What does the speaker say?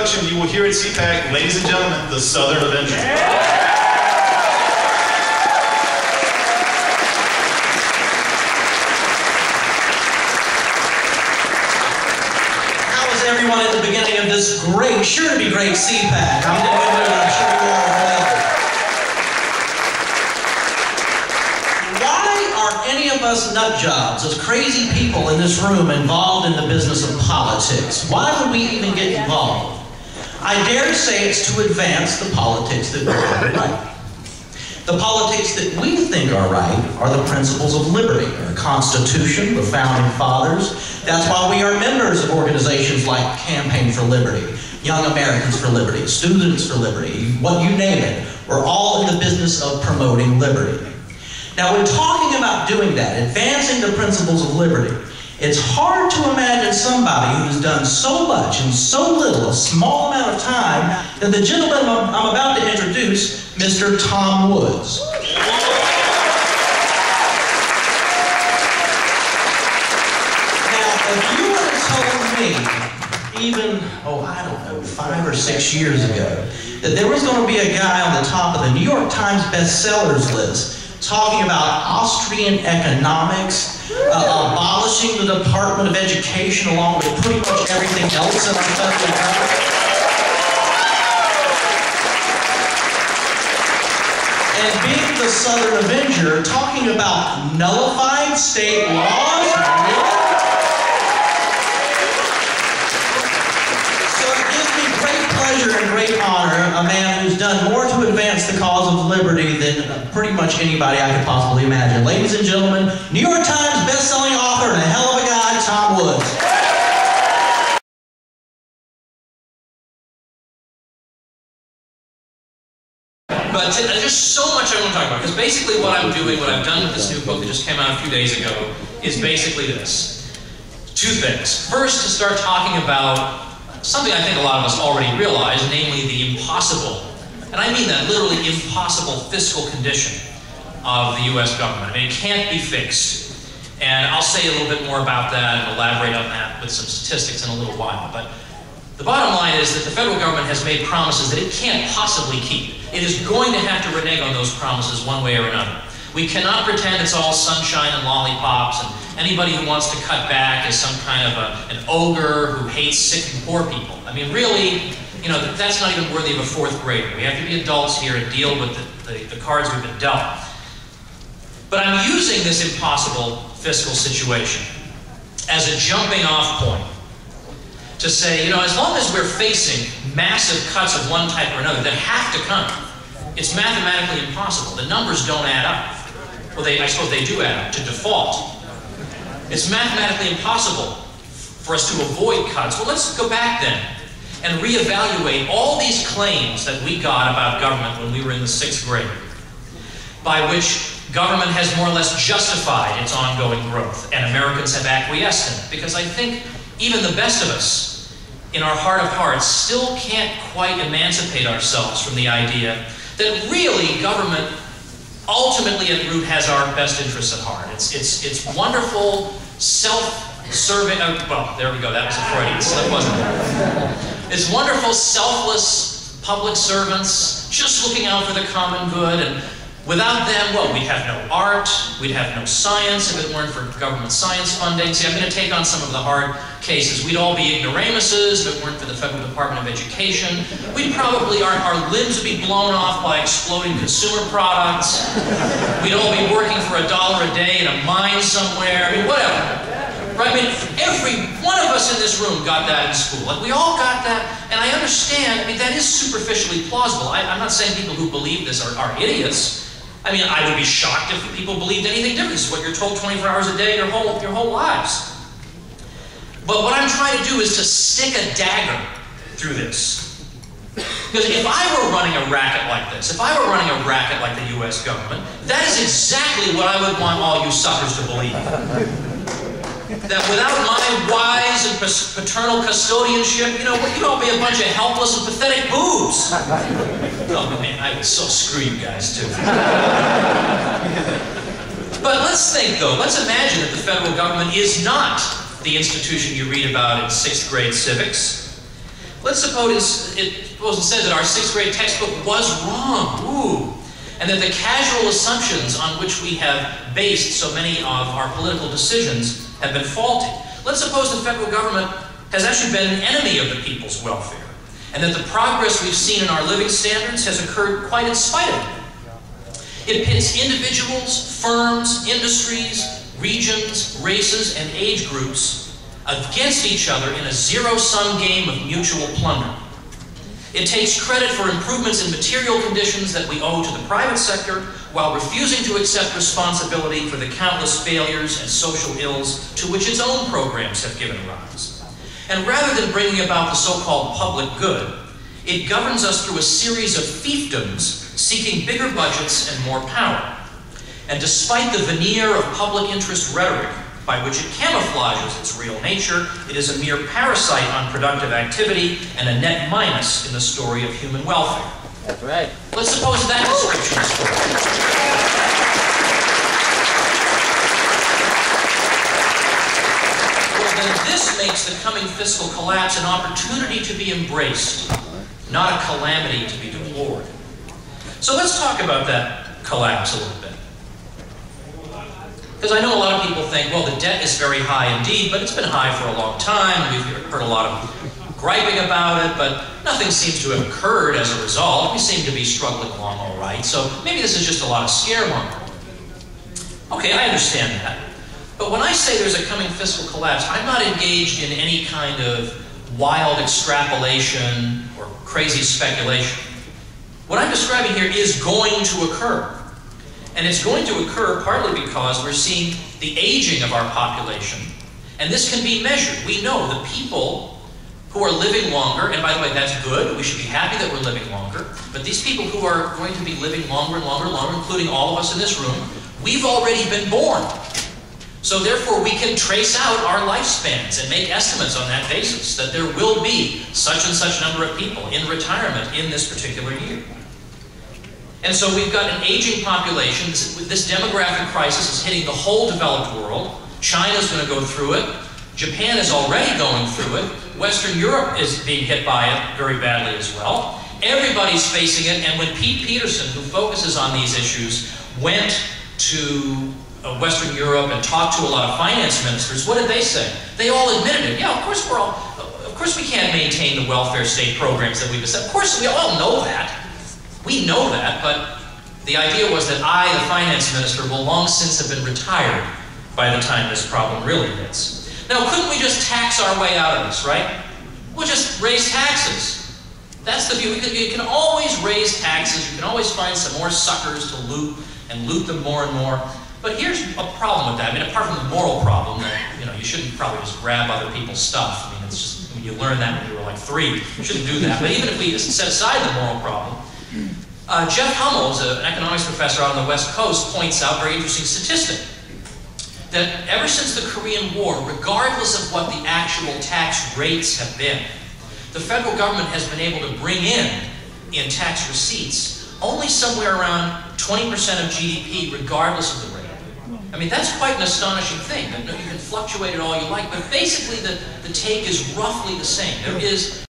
You will hear at CPAC, ladies and gentlemen, the Southern Avenger. How was everyone at the beginning of this great, sure to be great CPAC? I'm sure you all are well. Why are any of us nut jobs, as crazy people in this room, involved in the business of politics? Why would we even get involved? I dare say it's to advance the politics that we think are right. The politics that we think are right are the principles of liberty, our Constitution, the Founding Fathers. That's why we are members of organizations like Campaign for Liberty, Young Americans for Liberty, Students for Liberty, what you name it. We're all in the business of promoting liberty. Now, when talking about doing that, advancing the principles of liberty, it's hard to imagine somebody who's done so much in so little, a small amount of time, than the gentleman I'm about to introduce, Mr. Tom Woods. Now, if you would have told me, even, I don't know, 5 or 6 years ago, that there was going to be a guy on the top of the New York Times bestsellers list talking about Austrian economics, abolishing the Department of Education along with pretty much everything else in our federal government. And being the Southern Avenger, talking about nullified state laws. So it gives me great pleasure and great honor, a man who's done more to advance the cause of liberty than pretty much anybody I could possibly imagine. Ladies and gentlemen, New York Times best-selling author and a hell of a guy, Tom Woods. But there's so much I want to talk about, because basically what I'm doing, what I've done with this new book that just came out a few days ago, is basically this. 2 things. First, to start talking about something I think a lot of us already realize, namely the impossible, and I mean that literally impossible fiscal condition of the U.S. government. I mean, it can't be fixed. And I'll say a little bit more about that and elaborate on that with some statistics in a little while. But the bottom line is that the federal government has made promises that it can't possibly keep. It is going to have to renege on those promises one way or another. We cannot pretend it's all sunshine and lollipops, and anybody who wants to cut back is some kind of an ogre who hates sick and poor people. I mean, really, you know, that's not even worthy of a 4th grader. We have to be adults here and deal with the cards we've been dealt. But I'm using this impossible fiscal situation as a jumping off point to say, you know, as long as we're facing massive cuts of one type or another that have to come, it's mathematically impossible. The numbers don't add up. Well, I suppose they do add up to default. It's mathematically impossible for us to avoid cuts. Well, let's go back then and reevaluate all these claims that we got about government when we were in the 6th grade, by which government has more or less justified its ongoing growth, and Americans have acquiesced in it. Because I think even the best of us, in our heart of hearts, still can't quite emancipate ourselves from the idea that really government ultimately at root has our best interests at heart. It's wonderful, self-serving, well, there we go, that was a Freudian slip, wasn't it? It's wonderful, selfless public servants, just looking out for the common good, and without them, well, we'd have no art, we'd have no science if it weren't for government science funding. See, I'm going to take on some of the hard cases. We'd all be ignoramuses if it weren't for the Federal Department of Education. We'd probably, our limbs would be blown off by exploding consumer products. We'd all be working for $1 a day in a mine somewhere. I mean, whatever. Right? I mean, every one of us in this room got that in school. Like, we all got that, and I understand, I mean, that is superficially plausible. I'm not saying people who believe this are idiots. I mean, I would be shocked if people believed anything different. This is what you're told 24 hours a day your whole lives. But what I'm trying to do is to stick a dagger through this. Because if I were running a racket like this, if I were running a racket like the U.S. government, that is exactly what I would want all you suckers to believe. That without my wise and paternal custodianship, you know, you'd all be a bunch of helpless and pathetic boobs. Oh man, I would so screw you guys too. But let's think though, let's imagine that the federal government is not the institution you read about in 6th grade civics. Let's suppose it said that our 6th grade textbook was wrong. Ooh. And that the casual assumptions on which we have based so many of our political decisions have been faulty. Let's suppose the federal government has actually been an enemy of the people's welfare, and that the progress we've seen in our living standards has occurred quite in spite of it. It pits individuals, firms, industries, regions, races, and age groups against each other in a zero-sum game of mutual plunder. It takes credit for improvements in material conditions that we owe to the private sector, while refusing to accept responsibility for the countless failures and social ills to which its own programs have given rise. And rather than bringing about the so-called public good, it governs us through a series of fiefdoms seeking bigger budgets and more power. And despite the veneer of public interest rhetoric by which it camouflages its real nature, it is a mere parasite on productive activity and a net minus in the story of human welfare. That's right. Let's suppose that description is correct. Well, then this makes the coming fiscal collapse an opportunity to be embraced, not a calamity to be deplored. So let's talk about that collapse a little bit. Because I know a lot of people think, well, the debt is very high indeed, but it's been high for a long time. We've heard a lot of griping about it, but nothing seems to have occurred as a result. We seem to be struggling along all right, so maybe this is just a lot of scaremongering. Okay, I understand that. But when I say there's a coming fiscal collapse, I'm not engaged in any kind of wild extrapolation or crazy speculation. What I'm describing here is going to occur. And it's going to occur partly because we're seeing the aging of our population. And this can be measured. We know the people who are living longer, and by the way, that's good. We should be happy that we're living longer. But these people who are going to be living longer and longer and longer, including all of us in this room, we've already been born. So therefore, we can trace out our lifespans and make estimates on that basis, that there will be such and such number of people in retirement in this particular year. And so we've got an aging population. This demographic crisis is hitting the whole developed world. China's going to go through it. Japan is already going through it. Western Europe is being hit by it very badly as well. Everybody's facing it, and when Pete Peterson, who focuses on these issues, went to Western Europe and talked to a lot of finance ministers, what did they say? They all admitted it. Yeah, of course we can't maintain the welfare state programs that we've established. Of course, we all know that. We know that, but the idea was that I, the finance minister, will long since have been retired by the time this problem really hits. Now, couldn't we just tax our way out of this, right? We'll just raise taxes. That's the view. You can always raise taxes. You can always find some more suckers to loot and loot them more and more. But here's a problem with that. I mean, apart from the moral problem that, you shouldn't probably just grab other people's stuff. I mean, it's just, you learned that when you were like 3. You shouldn't do that. But even if we set aside the moral problem, Jeff Hummel, an economics professor on the West Coast, points out a very interesting statistic. That ever since the Korean War, regardless of what the actual tax rates have been, the federal government has been able to bring in tax receipts only somewhere around 20% of GDP, regardless of the rate. I mean, that's quite an astonishing thing. You can fluctuate it all you like, but basically the take is roughly the same. There is